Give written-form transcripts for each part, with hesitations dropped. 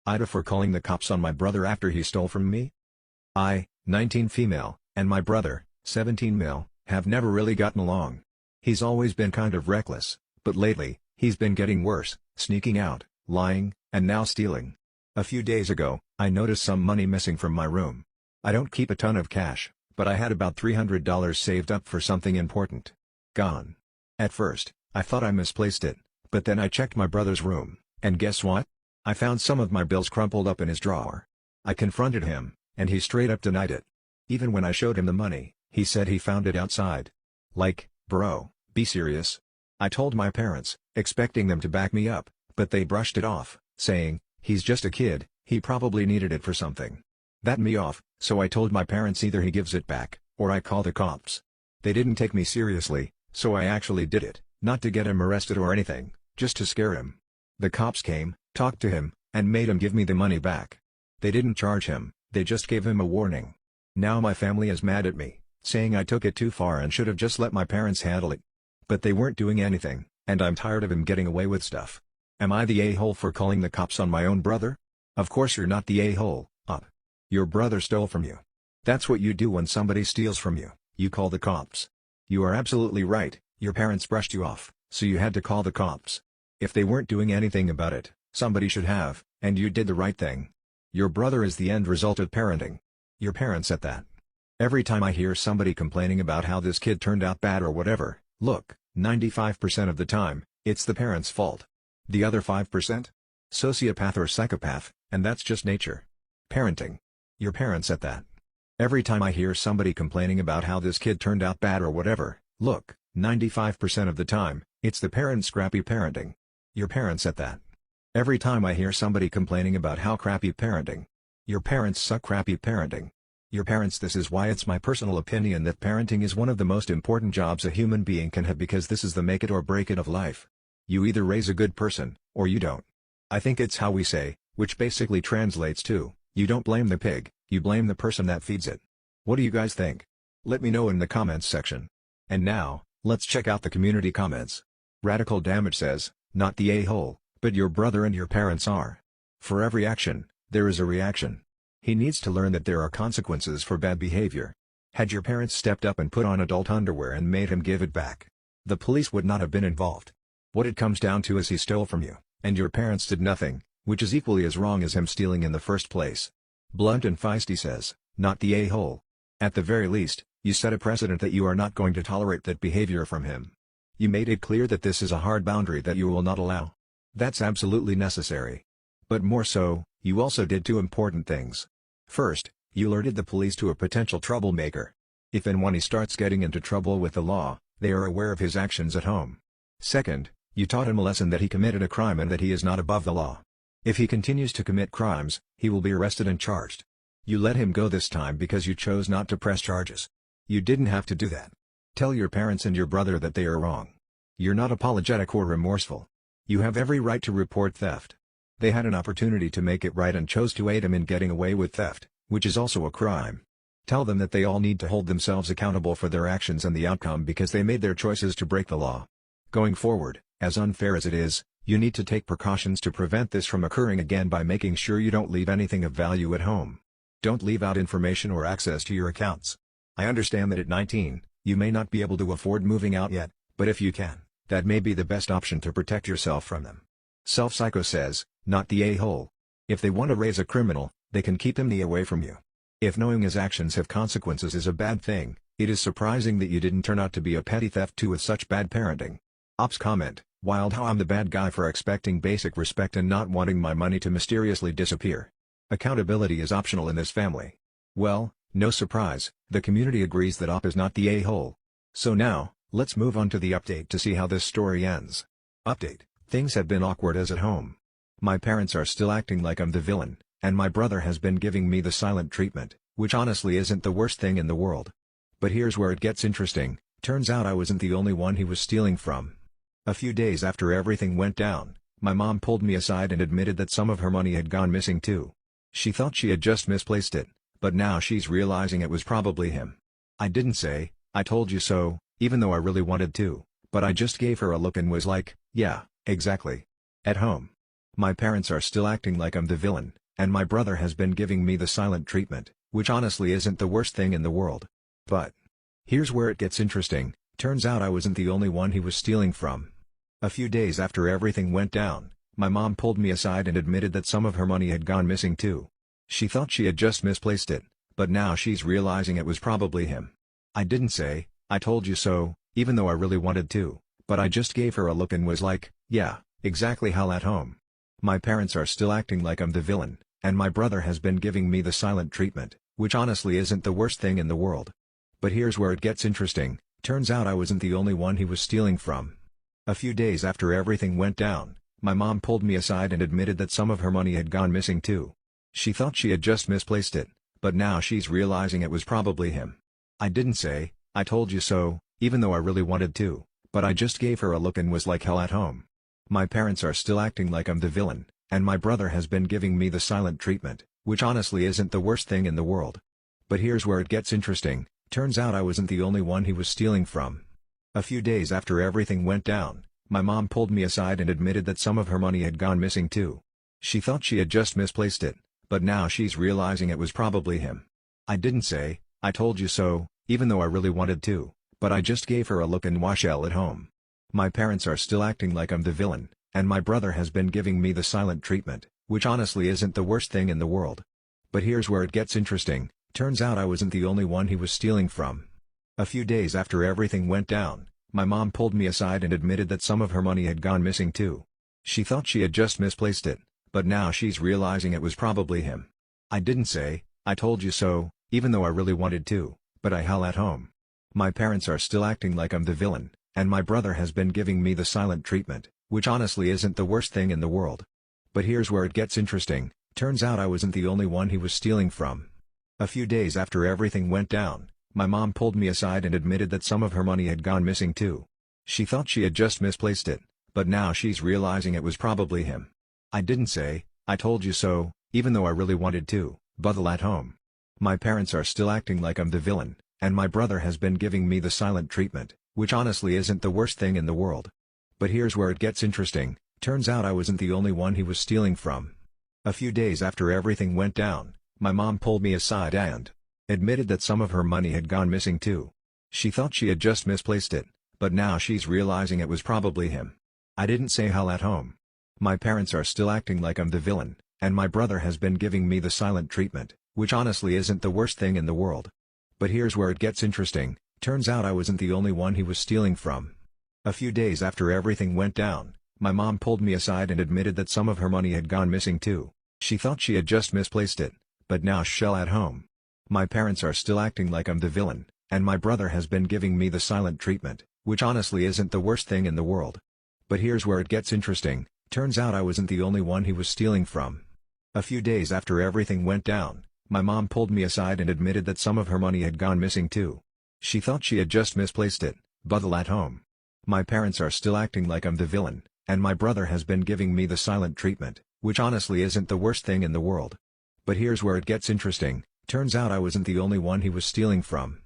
AITA for calling the cops on my brother after he stole from me? I, 19 female, and my brother, 17 male, have never really gotten along. He's always been kind of reckless, but lately, he's been getting worse, sneaking out, lying, and now stealing. A few days ago, I noticed some money missing from my room. I don't keep a ton of cash, but I had about $300 saved up for something important. Gone. At first, I thought I misplaced it, but then I checked my brother's room, and guess what? I found some of my bills crumpled up in his drawer. I confronted him, and he straight up denied it. Even when I showed him the money, he said he found it outside. Like, bro, be serious. I told my parents, expecting them to back me up, but they brushed it off, saying, he's just a kid, he probably needed it for something. That me off, so I told my parents either he gives it back, or I call the cops. They didn't take me seriously, so I actually did it, not to get him arrested or anything, just to scare him. The cops came, talked to him, and made him give me the money back. They didn't charge him, they just gave him a warning. Now my family is mad at me, saying I took it too far and should have just let my parents handle it. But they weren't doing anything, and I'm tired of him getting away with stuff. Am I the a-hole for calling the cops on my own brother? Of course you're not the a-hole, up. Your brother stole from you. That's what you do when somebody steals from you, you call the cops. You are absolutely right, your parents brushed you off, so you had to call the cops. If they weren't doing anything about it, somebody should have, and you did the right thing. Your brother is the end result of parenting. Your parents at that. Every time I hear somebody complaining about how this kid turned out bad or whatever, look, 95% of the time, it's the parents' fault. The other 5%? Sociopath or psychopath, and that's just nature. Parenting. Your parents at that. Every time I hear somebody complaining about how this kid turned out bad or whatever, look, 95% of the time, it's the parents' crappy parenting. Your parents at that. Every time I hear somebody complaining about how crappy parenting. Your parents suck crappy parenting. Your parents. This is why it's my personal opinion that parenting is one of the most important jobs a human being can have, because this is the make it or break it of life. You either raise a good person, or you don't. I think it's how we say, which basically translates to, you don't blame the pig, you blame the person that feeds it. What do you guys think? Let me know in the comments section. And now, let's check out the community comments. Radical Damage says, not the a-hole, but your brother and your parents are. For every action, there is a reaction. He needs to learn that there are consequences for bad behavior. Had your parents stepped up and put on adult underwear and made him give it back, the police would not have been involved. What it comes down to is he stole from you, and your parents did nothing, which is equally as wrong as him stealing in the first place. Blunt and Feisty says, not the a-hole. At the very least, you set a precedent that you are not going to tolerate that behavior from him. You made it clear that this is a hard boundary that you will not allow. That's absolutely necessary. But more so, you also did two important things. First, you alerted the police to a potential troublemaker. If and when he starts getting into trouble with the law, they are aware of his actions at home. Second, you taught him a lesson that he committed a crime and that he is not above the law. If he continues to commit crimes, he will be arrested and charged. You let him go this time because you chose not to press charges. You didn't have to do that. Tell your parents and your brother that they are wrong. You're not apologetic or remorseful. You have every right to report theft. They had an opportunity to make it right and chose to aid him in getting away with theft, which is also a crime. Tell them that they all need to hold themselves accountable for their actions and the outcome because they made their choices to break the law. Going forward, as unfair as it is, you need to take precautions to prevent this from occurring again by making sure you don't leave anything of value at home. Don't leave out information or access to your accounts. I understand that at 19, you may not be able to afford moving out yet, but if you can, that may be the best option to protect yourself from them. Self-Psycho says, not the a-hole. If they want to raise a criminal, they can keep him the away from you. If knowing his actions have consequences is a bad thing, it is surprising that you didn't turn out to be a petty theft too with such bad parenting. Ops comment, wild how I'm the bad guy for expecting basic respect and not wanting my money to mysteriously disappear. Accountability is optional in this family. Well, no surprise, the community agrees that Op is not the a-hole. So now, let's move on to the update to see how this story ends. Update, things have been awkward as at home. My parents are still acting like I'm the villain, and my brother has been giving me the silent treatment, which honestly isn't the worst thing in the world. But here's where it gets interesting, turns out I wasn't the only one he was stealing from. A few days after everything went down, my mom pulled me aside and admitted that some of her money had gone missing too. She thought she had just misplaced it, but now she's realizing it was probably him. I didn't say, I told you so, even though I really wanted to, but I just gave her a look and was like, yeah, exactly. At home. My parents are still acting like I'm the villain, and my brother has been giving me the silent treatment, which honestly isn't the worst thing in the world. But here's where it gets interesting. Turns out I wasn't the only one he was stealing from. A few days after everything went down, my mom pulled me aside and admitted that some of her money had gone missing too. She thought she had just misplaced it, but now she's realizing it was probably him. I didn't say, "I told you so," even though I really wanted to, but I just gave her a look and was like, "Yeah, exactly how at home." My parents are still acting like I'm the villain, and my brother has been giving me the silent treatment, which honestly isn't the worst thing in the world. But here's where it gets interesting. Turns out I wasn't the only one he was stealing from. A few days after everything went down, my mom pulled me aside and admitted that some of her money had gone missing too. She thought she had just misplaced it, but now she's realizing it was probably him. I didn't say, "I told you so," even though I really wanted to, but I just gave her a look and was like, hell at home. My parents are still acting like I'm the villain, and my brother has been giving me the silent treatment, which honestly isn't the worst thing in the world. But here's where it gets interesting. Turns out I wasn't the only one he was stealing from. A few days after everything went down, my mom pulled me aside and admitted that some of her money had gone missing too. She thought she had just misplaced it, but now she's realizing it was probably him. I didn't say, "I told you so," even though I really wanted to, but I just gave her a look and was hell at home. My parents are still acting like I'm the villain, and my brother has been giving me the silent treatment, which honestly isn't the worst thing in the world. But here's where it gets interesting. Turns out I wasn't the only one he was stealing from. A few days after everything went down, my mom pulled me aside and admitted that some of her money had gone missing too. She thought she had just misplaced it, but now she's realizing it was probably him. I didn't say, "I told you so," even though I really wanted to, but I hell at home. My parents are still acting like I'm the villain, and my brother has been giving me the silent treatment, which honestly isn't the worst thing in the world. But here's where it gets interesting. Turns out I wasn't the only one he was stealing from. A few days after everything went down, my mom pulled me aside and admitted that some of her money had gone missing too. She thought she had just misplaced it, but now she's realizing it was probably him. I didn't say, "I told you so," even though I really wanted to, but at home. My parents are still acting like I'm the villain, and my brother has been giving me the silent treatment, which honestly isn't the worst thing in the world. But here's where it gets interesting. Turns out I wasn't the only one he was stealing from. A few days after everything went down, my mom pulled me aside and admitted that some of her money had gone missing too. She thought she had just misplaced it, but now she's realizing it was probably him. I didn't say hell at home. My parents are still acting like I'm the villain, and my brother has been giving me the silent treatment, which honestly isn't the worst thing in the world. But here's where it gets interesting. Turns out I wasn't the only one he was stealing from. A few days after everything went down, my mom pulled me aside and admitted that some of her money had gone missing too. She thought she had just misplaced it, but now she's at home. My parents are still acting like I'm the villain, and my brother has been giving me the silent treatment, which honestly isn't the worst thing in the world. But here's where it gets interesting. Turns out I wasn't the only one he was stealing from. A few days after everything went down, my mom pulled me aside and admitted that some of her money had gone missing too. She thought she had just misplaced it, but at home. My parents are still acting like I'm the villain, and my brother has been giving me the silent treatment, which honestly isn't the worst thing in the world. But here's where it gets interesting. Turns out I wasn't the only one he was stealing from.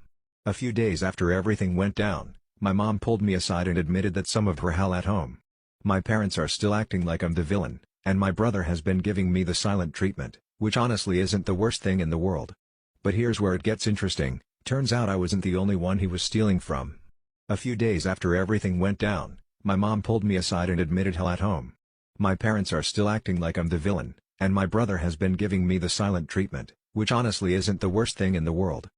A few days after everything went down, my mom pulled me aside and admitted that some of her hell at home. My parents are still acting like I'm the villain, and my brother has been giving me the silent treatment, which honestly isn't the worst thing in the world. But here's where it gets interesting. Turns out I wasn't the only one he was stealing from. A few days after everything went down, my mom pulled me aside and admitted hell at home. My parents are still acting like I'm the villain, and my brother has been giving me the silent treatment, which honestly isn't the worst thing in the world.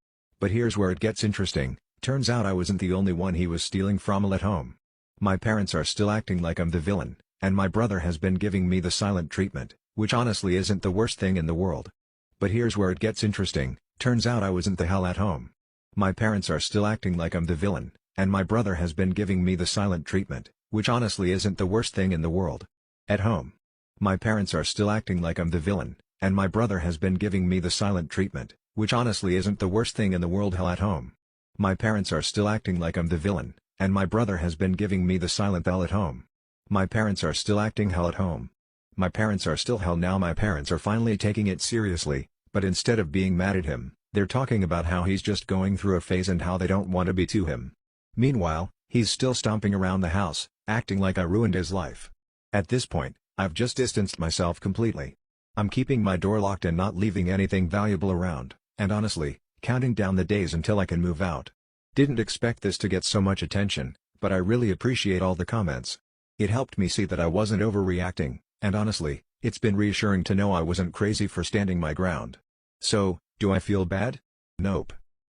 But here's where it gets interesting. Turns out I wasn't the only one he was stealing from at home. My parents are still acting like I'm the villain, and my brother has been giving me the silent treatment, which honestly isn't the worst thing in the world. But here's where it gets interesting. Turns out I wasn't the hell at home. My parents are still acting like I'm the villain, and my brother has been giving me the silent treatment, which honestly isn't the worst thing in the world. At home. My parents are still acting like I'm the villain, and my brother has been giving me the silent treatment, which honestly isn't the worst thing in the world. Hell at home. My parents are still acting like I'm the villain, and my brother has been giving me the silent hell at home. My parents are still acting hell at home. My parents are still hell now. My parents are finally taking it seriously, but instead of being mad at him, they're talking about how he's just going through a phase and how they don't want to be to him. Meanwhile, he's still stomping around the house, acting like I ruined his life. At this point, I've just distanced myself completely. I'm keeping my door locked and not leaving anything valuable around, and honestly, counting down the days until I can move out. Didn't expect this to get so much attention, but I really appreciate all the comments. It helped me see that I wasn't overreacting, and honestly, it's been reassuring to know I wasn't crazy for standing my ground. So, do I feel bad? Nope.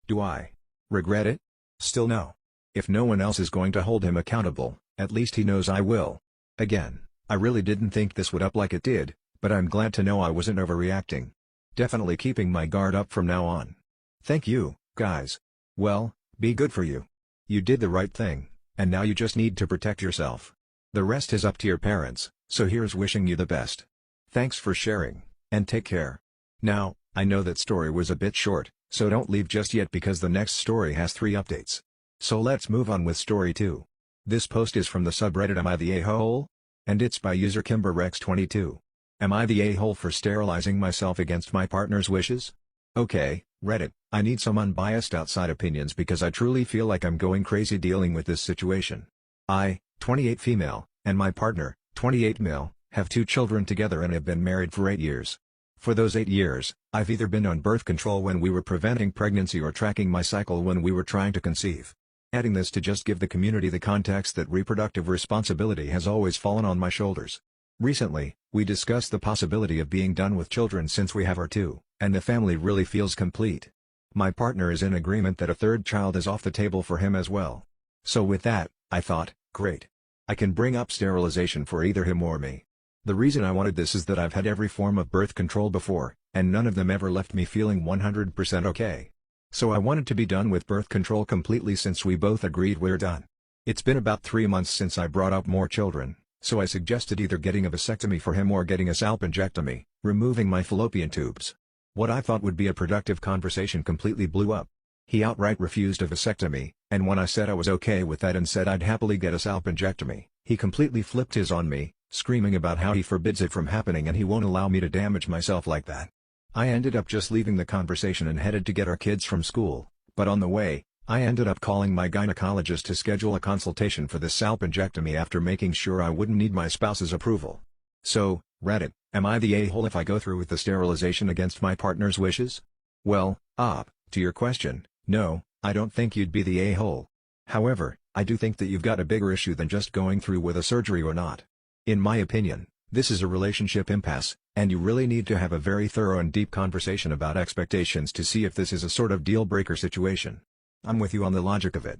Do I regret it? Still no. If no one else is going to hold him accountable, at least he knows I will. Again, I really didn't think this would up like it did, but I'm glad to know I wasn't overreacting. Definitely keeping my guard up from now on. Thank you, guys. Well, be good for you. You did the right thing, and now you just need to protect yourself. The rest is up to your parents, so here's wishing you the best. Thanks for sharing, and take care. Now, I know that story was a bit short, so don't leave just yet because the next story has 3 updates. So let's move on with story 2. This post is from the subreddit Am I the A-hole? And it's by user KimberRex22. Am I the a-hole for sterilizing myself against my partner's wishes? Okay, Reddit, I need some unbiased outside opinions because I truly feel like I'm going crazy dealing with this situation. I, 28 female, and my partner, 28 male, have 2 children together and have been married for 8 years. For those 8 years, I've either been on birth control when we were preventing pregnancy or tracking my cycle when we were trying to conceive. Adding this to just give the community the context that reproductive responsibility has always fallen on my shoulders. Recently, we discussed the possibility of being done with children since we have our 2, and the family really feels complete. My partner is in agreement that a 3rd child is off the table for him as well. So with that, I thought, great. I can bring up sterilization for either him or me. The reason I wanted this is that I've had every form of birth control before, and none of them ever left me feeling 100% okay. So I wanted to be done with birth control completely since we both agreed we're done. It's been about 3 months since I brought up more children, so I suggested either getting a vasectomy for him or getting a salpingectomy, removing my fallopian tubes. What I thought would be a productive conversation completely blew up. He outright refused a vasectomy, and when I said I was okay with that and said I'd happily get a salpingectomy, he completely flipped his on me, screaming about how he forbids it from happening and he won't allow me to damage myself like that. I ended up just leaving the conversation and headed to get our kids from school, but on the way, I ended up calling my gynecologist to schedule a consultation for this salpingectomy after making sure I wouldn't need my spouse's approval. So, Reddit, am I the a-hole if I go through with the sterilization against my partner's wishes? Well, to your question, no, I don't think you'd be the a-hole. However, I do think that you've got a bigger issue than just going through with a surgery or not. In my opinion, this is a relationship impasse, and you really need to have a very thorough and deep conversation about expectations to see if this is a sort of deal-breaker situation. I'm with you on the logic of it.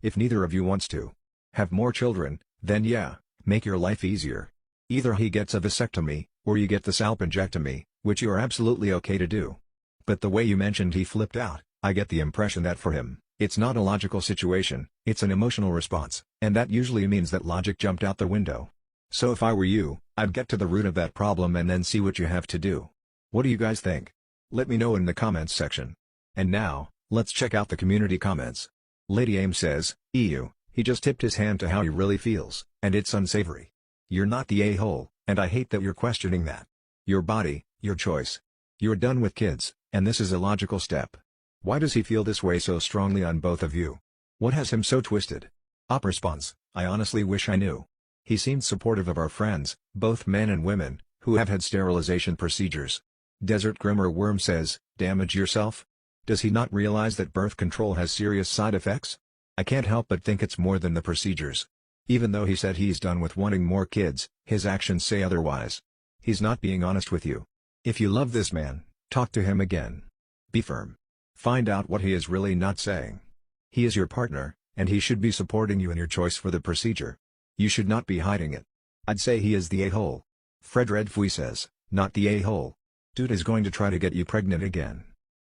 If neither of you wants to have more children, then yeah, make your life easier. Either he gets a vasectomy, or you get the salpingectomy, which you are absolutely okay to do. But the way you mentioned he flipped out, I get the impression that for him, it's not a logical situation, it's an emotional response, and that usually means that logic jumped out the window. So if I were you, I'd get to the root of that problem and then see what you have to do. What do you guys think? Let me know in the comments section. And now, let's check out the community comments. Lady Aim says, "Ew, he just tipped his hand to how he really feels, and it's unsavory. You're not the a-hole, and I hate that you're questioning that. Your body, your choice. You're done with kids, and this is a logical step. Why does he feel this way so strongly on both of you? What has him so twisted?" Op response, "I honestly wish I knew. He seemed supportive of our friends, both men and women, who have had sterilization procedures." Desert Grimmer Worm says, "Damage yourself? Does he not realize that birth control has serious side effects? I can't help but think it's more than the procedures. Even though he said he's done with wanting more kids, his actions say otherwise. He's not being honest with you. If you love this man, talk to him again. Be firm. Find out what he is really not saying. He is your partner, and he should be supporting you in your choice for the procedure. You should not be hiding it. I'd say he is the a-hole." Fred Redfui says, "Not the a-hole. Dude is going to try to get you pregnant again.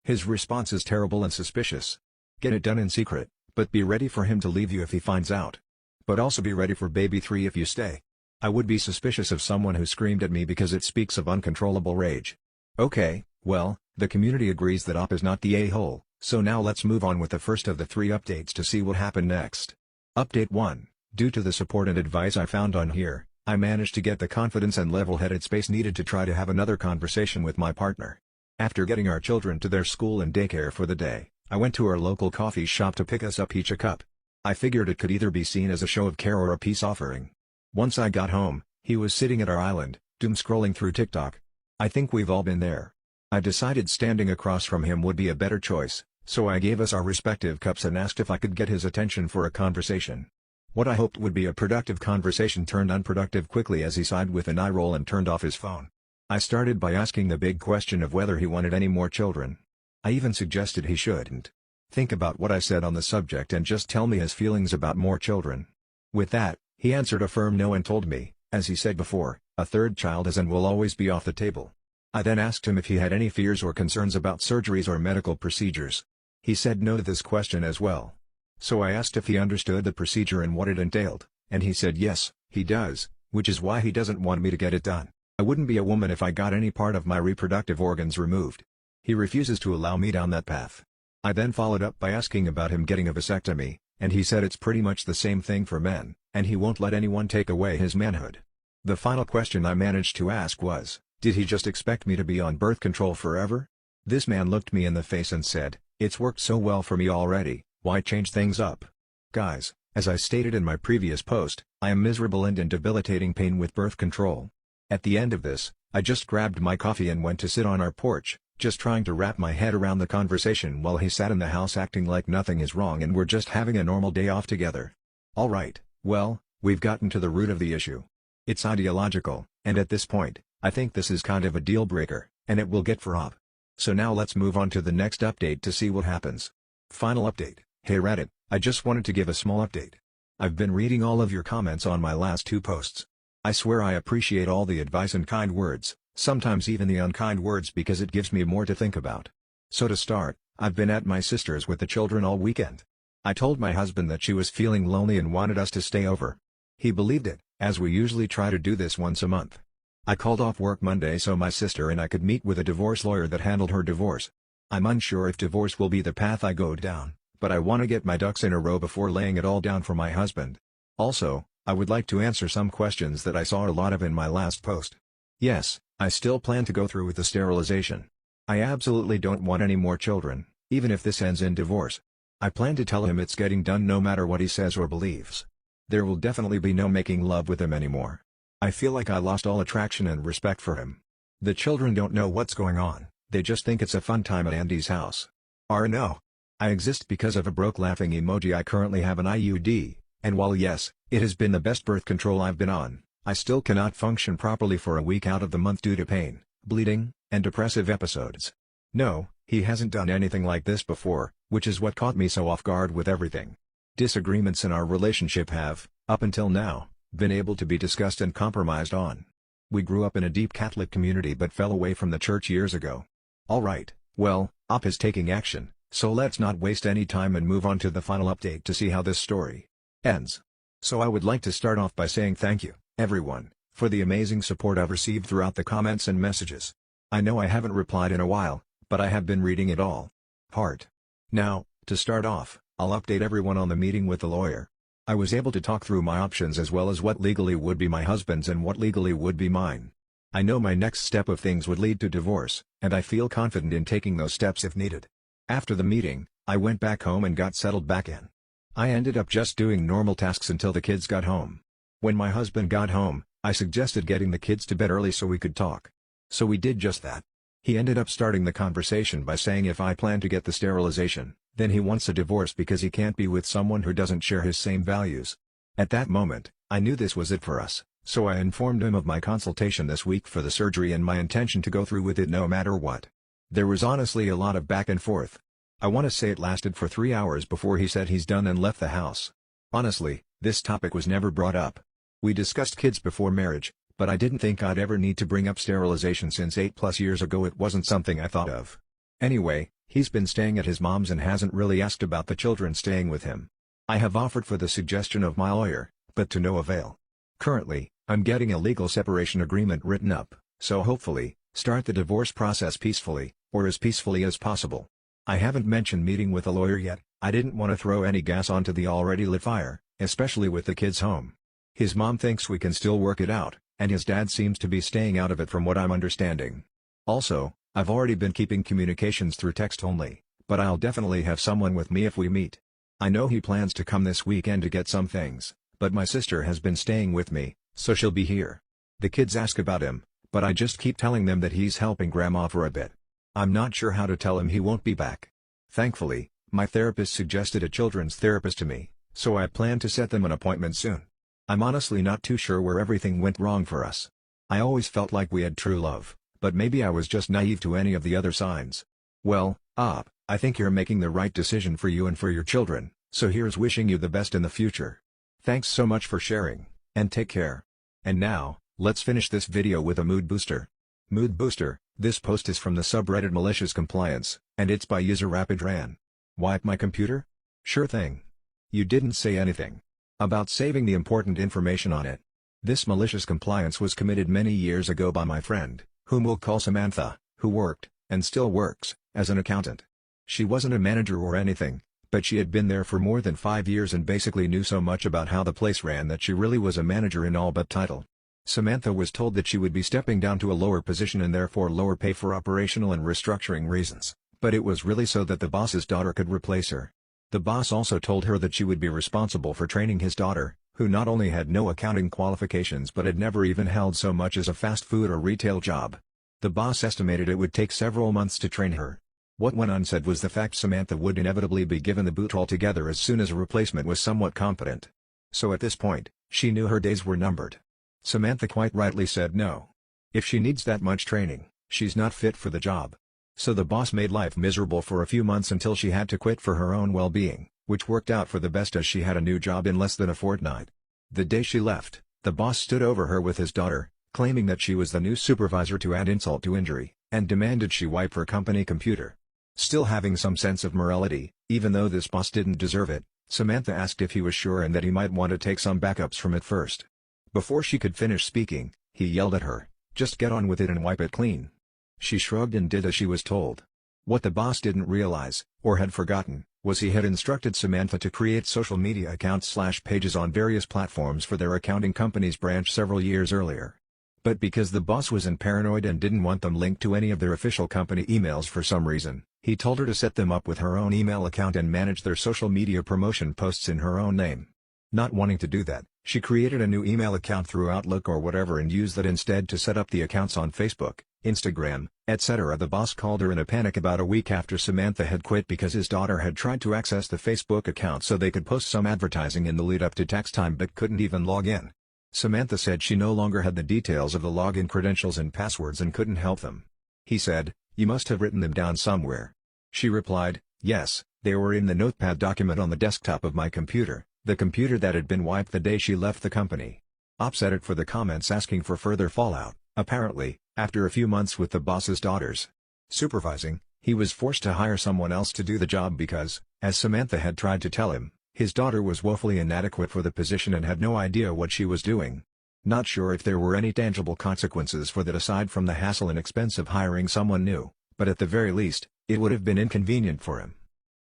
His response is terrible and suspicious. Get it done in secret, but be ready for him to leave you if he finds out. But also be ready for baby 3 if you stay. I would be suspicious of someone who screamed at me because it speaks of uncontrollable rage." Okay, well, the community agrees that Op is not the a-hole, so now let's move on with the first of the 3 updates to see what happened next. Update 1. Due to the support and advice I found on here, I managed to get the confidence and level-headed space needed to try to have another conversation with my partner. After getting our children to their school and daycare for the day, I went to our local coffee shop to pick us up each a cup. I figured it could either be seen as a show of care or a peace offering. Once I got home, He was sitting at our island, doom scrolling through TikTok. I think we've all been there. I decided standing across from him would be a better choice, so I gave us our respective cups and asked if I could get his attention for a conversation. What I hoped would be a productive conversation turned unproductive quickly as he sighed with an eye roll and turned off his phone. I started by asking the big question of whether he wanted any more children. I even suggested he shouldn't think about what I said on the subject and just tell me his feelings about more children. With that, he answered a firm no and told me, as he said before, a third child is and will always be off the table. I then asked him if he had any fears or concerns about surgeries or medical procedures. He said no to this question as well. So I asked if he understood the procedure and what it entailed, and he said yes, he does, which is why he doesn't want me to get it done. I wouldn't be a woman if I got any part of my reproductive organs removed. He refuses to allow me down that path. I then followed up by asking about him getting a vasectomy, and he said it's pretty much the same thing for men, and he won't let anyone take away his manhood. The final question I managed to ask was, did he just expect me to be on birth control forever? This man looked me in the face and said, it's worked so well for me already, why change things up? Guys, as I stated in my previous post, I am miserable and in debilitating pain with birth control. At the end of this, I just grabbed my coffee and went to sit on our porch, just trying to wrap my head around the conversation while he sat in the house acting like nothing is wrong and we're just having a normal day off together. Alright, well, we've gotten to the root of the issue. It's ideological, and at this point, I think this is kind of a deal breaker, and it will get for op. So now let's move on to the next update to see what happens. Final update. Hey Reddit, I just wanted to give a small update. I've been reading all of your comments on my last 2 posts. I swear I appreciate all the advice and kind words, sometimes even the unkind words because it gives me more to think about. So to start, I've been at my sister's with the children all weekend. I told my husband that she was feeling lonely and wanted us to stay over. He believed it, as we usually try to do this once a month. I called off work Monday so my sister and I could meet with a divorce lawyer that handled her divorce. I'm unsure if divorce will be the path I go down, but I want to get my ducks in a row before laying it all down for my husband. Also, I would like to answer some questions that I saw a lot of in my last post. Yes, I still plan to go through with the sterilization. I absolutely don't want any more children, even if this ends in divorce. I plan to tell him it's getting done no matter what he says or believes. There will definitely be no making love with him anymore. I feel like I lost all attraction and respect for him. The children don't know what's going on, they just think it's a fun time at Andy's house. Or no. I exist because of a broke laughing emoji. I currently have an IUD, and while yes, it has been the best birth control I've been on, I still cannot function properly for a week out of the month due to pain, bleeding, and depressive episodes. No, he hasn't done anything like this before, which is what caught me so off guard with everything. Disagreements in our relationship have, up until now, been able to be discussed and compromised on. We grew up in a deep Catholic community but fell away from the church years ago. Alright, well, OP is taking action, so let's not waste any time and move on to the final update to see how this story ends. So I would like to start off by saying thank you, everyone, for the amazing support I've received throughout the comments and messages. I know I haven't replied in a while, but I have been reading it all. Heart. Now, to start off, I'll update everyone on the meeting with the lawyer. I was able to talk through my options as well as what legally would be my husband's and what legally would be mine. I know my next step of things would lead to divorce, and I feel confident in taking those steps if needed. After the meeting, I went back home and got settled back in. I ended up just doing normal tasks until the kids got home. When my husband got home, I suggested getting the kids to bed early so we could talk. So we did just that. He ended up starting the conversation by saying if I plan to get the sterilization, then he wants a divorce because he can't be with someone who doesn't share his same values. At that moment, I knew this was it for us, so I informed him of my consultation this week for the surgery and my intention to go through with it no matter what. There was honestly a lot of back and forth. I want to say it lasted for 3 hours before he said he's done and left the house. Honestly, this topic was never brought up. We discussed kids before marriage, but I didn't think I'd ever need to bring up sterilization since 8+ years ago it wasn't something I thought of. Anyway, he's been staying at his mom's and hasn't really asked about the children staying with him. I have offered for the suggestion of my lawyer, but to no avail. Currently, I'm getting a legal separation agreement written up, so hopefully, start the divorce process peacefully, or as peacefully as possible. I haven't mentioned meeting with a lawyer yet. I didn't want to throw any gas onto the already lit fire, especially with the kids home. His mom thinks we can still work it out, and his dad seems to be staying out of it from what I'm understanding. Also, I've already been keeping communications through text only, but I'll definitely have someone with me if we meet. I know he plans to come this weekend to get some things, but my sister has been staying with me, so she'll be here. The kids ask about him, but I just keep telling them that he's helping grandma for a bit. I'm not sure how to tell him he won't be back. Thankfully, my therapist suggested a children's therapist to me, so I plan to set them an appointment soon. I'm honestly not too sure where everything went wrong for us. I always felt like we had true love, but maybe I was just naive to any of the other signs. Well, I think you're making the right decision for you and for your children, so here's wishing you the best in the future. Thanks so much for sharing, and take care. And now, let's finish this video with a mood booster. Mood booster, this post is from the subreddit Malicious Compliance, and it's by user RapidRan. Wipe my computer? Sure thing. You didn't say anything about saving the important information on it. This malicious compliance was committed many years ago by my friend, whom we'll call Samantha, who worked, and still works, as an accountant. She wasn't a manager or anything, but she had been there for more than 5 years and basically knew so much about how the place ran that she really was a manager in all but title. Samantha was told that she would be stepping down to a lower position and therefore lower pay for operational and restructuring reasons, but it was really so that the boss's daughter could replace her. The boss also told her that she would be responsible for training his daughter, who not only had no accounting qualifications but had never even held so much as a fast food or retail job. The boss estimated it would take several months to train her. What went unsaid was the fact Samantha would inevitably be given the boot altogether as soon as a replacement was somewhat competent. So at this point, she knew her days were numbered. Samantha quite rightly said no. If she needs that much training, she's not fit for the job. So the boss made life miserable for a few months until she had to quit for her own well-being, which worked out for the best as she had a new job in less than a fortnight. The day she left, the boss stood over her with his daughter, claiming that she was the new supervisor to add insult to injury, and demanded she wipe her company computer. Still having some sense of morality, even though this boss didn't deserve it, Samantha asked if he was sure and that he might want to take some backups from it first. Before she could finish speaking, he yelled at her, "Just get on with it and wipe it clean." She shrugged and did as she was told. What the boss didn't realize, or had forgotten, was he had instructed Samantha to create social media accounts/pages on various platforms for their accounting company's branch several years earlier. But because the boss was paranoid and didn't want them linked to any of their official company emails for some reason, he told her to set them up with her own email account and manage their social media promotion posts in her own name. Not wanting to do that, she created a new email account through Outlook or whatever and used that instead to set up the accounts on Facebook, Instagram, etc. The boss called her in a panic about a week after Samantha had quit because his daughter had tried to access the Facebook account so they could post some advertising in the lead up to tax time but couldn't even log in. Samantha said she no longer had the details of the login credentials and passwords and couldn't help them. He said, "You must have written them down somewhere." She replied, "Yes, they were in the notepad document on the desktop of my computer, the computer that had been wiped the day she left the company." Upset it for the comments asking for further fallout. Apparently, after a few months with the boss's daughters supervising, he was forced to hire someone else to do the job because, as Samantha had tried to tell him, his daughter was woefully inadequate for the position and had no idea what she was doing. Not sure if there were any tangible consequences for that aside from the hassle and expense of hiring someone new, but at the very least, it would have been inconvenient for him.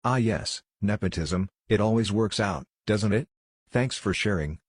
Ah yes, nepotism, it always works out, doesn't it? Thanks for sharing,